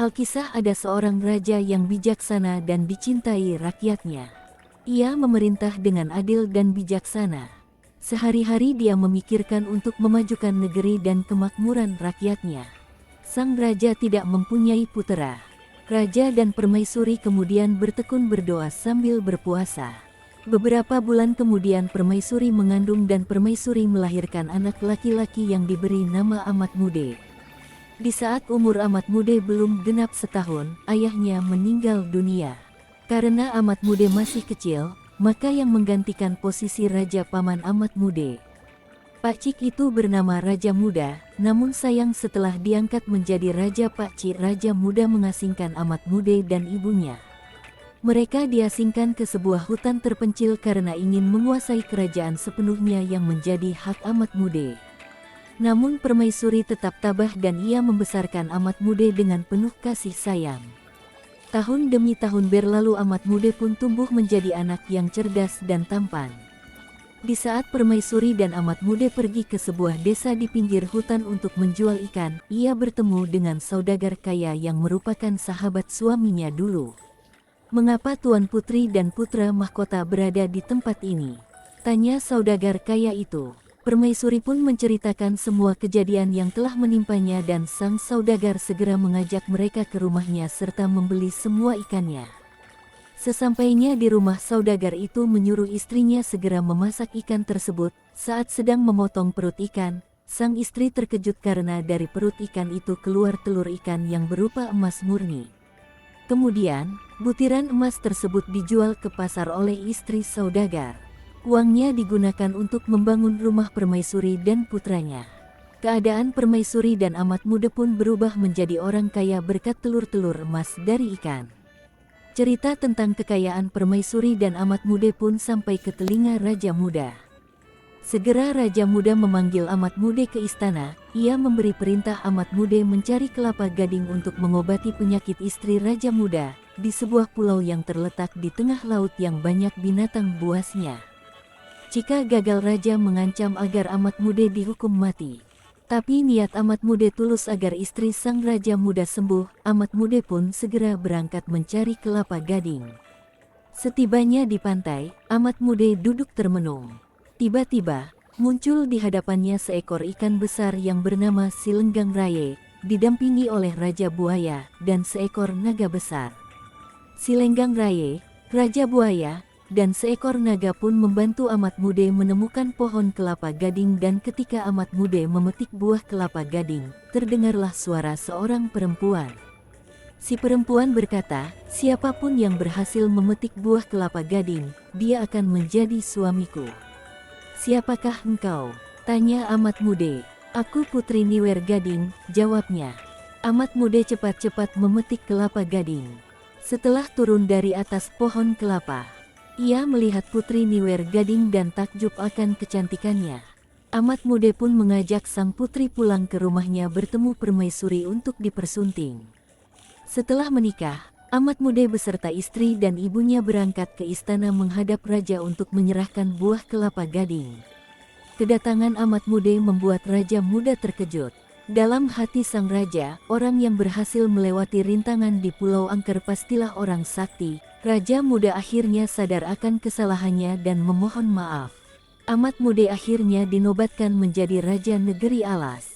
Alkisah ada seorang raja yang bijaksana dan dicintai rakyatnya. Ia memerintah dengan adil dan bijaksana. Sehari-hari dia memikirkan untuk memajukan negeri dan kemakmuran rakyatnya. Sang raja tidak mempunyai putera. Raja dan permaisuri kemudian bertekun berdoa sambil berpuasa. Beberapa bulan kemudian permaisuri mengandung dan permaisuri melahirkan anak laki-laki yang diberi nama Amatmude. Di saat umur Amatmude belum genap setahun, ayahnya meninggal dunia. Karena Amatmude masih kecil, maka yang menggantikan posisi raja paman Amatmude. Pakcik itu bernama Raja Muda, namun sayang setelah diangkat menjadi raja Pakcik Raja Muda mengasingkan Amatmude dan ibunya. Mereka diasingkan ke sebuah hutan terpencil karena ingin menguasai kerajaan sepenuhnya yang menjadi hak Amatmude. Namun permaisuri tetap tabah dan ia membesarkan Amatmude dengan penuh kasih sayang. Tahun demi tahun berlalu Amatmude pun tumbuh menjadi anak yang cerdas dan tampan. Di saat permaisuri dan Amatmude pergi ke sebuah desa di pinggir hutan untuk menjual ikan, ia bertemu dengan saudagar kaya yang merupakan sahabat suaminya dulu. "Mengapa Tuan Putri dan putra mahkota berada di tempat ini?" tanya saudagar kaya itu. Permaisuri pun menceritakan semua kejadian yang telah menimpanya dan sang saudagar segera mengajak mereka ke rumahnya serta membeli semua ikannya. Sesampainya di rumah, saudagar itu menyuruh istrinya segera memasak ikan tersebut. Saat sedang memotong perut ikan, sang istri terkejut karena dari perut ikan itu keluar telur ikan yang berupa emas murni. Kemudian, butiran emas tersebut dijual ke pasar oleh istri saudagar. Uangnya digunakan untuk membangun rumah permaisuri dan putranya. Keadaan permaisuri dan Amatmude pun berubah menjadi orang kaya berkat telur-telur emas dari ikan. Cerita tentang kekayaan permaisuri dan Amatmude pun sampai ke telinga Raja Muda. Segera Raja Muda memanggil Amatmude ke istana. Ia memberi perintah Amatmude mencari kelapa gading untuk mengobati penyakit istri Raja Muda di sebuah pulau yang terletak di tengah laut yang banyak binatang buasnya. Jika gagal, raja mengancam agar Amatmude dihukum mati. Tapi niat Amatmude tulus agar istri sang Raja Muda sembuh. Amatmude pun segera berangkat mencari kelapa gading. Setibanya di pantai, Amatmude duduk termenung. Tiba-tiba, muncul di hadapannya seekor ikan besar yang bernama Silenggang Raye, didampingi oleh Raja Buaya dan seekor naga besar. Silenggang Raye, Raja Buaya, dan seekor naga pun membantu Amatmude menemukan pohon kelapa gading, dan ketika Amatmude memetik buah kelapa gading, terdengarlah suara seorang perempuan. Si perempuan berkata, "Siapapun yang berhasil memetik buah kelapa gading, dia akan menjadi suamiku." "Siapakah engkau?" tanya Amatmude. "Aku Putri Niwer Gading," jawabnya. Amatmude cepat-cepat memetik kelapa gading. Setelah turun dari atas pohon kelapa, ia melihat Putri Niwer Gading dan takjub akan kecantikannya. Amatmude pun mengajak sang putri pulang ke rumahnya bertemu permaisuri untuk dipersunting. Setelah menikah, Amatmude beserta istri dan ibunya berangkat ke istana menghadap raja untuk menyerahkan buah kelapa gading. Kedatangan Amatmude membuat Raja Muda terkejut. Dalam hati sang raja, orang yang berhasil melewati rintangan di Pulau Angker pastilah orang sakti. Raja Muda akhirnya sadar akan kesalahannya dan memohon maaf. Amatmude akhirnya dinobatkan menjadi Raja Negeri Alas.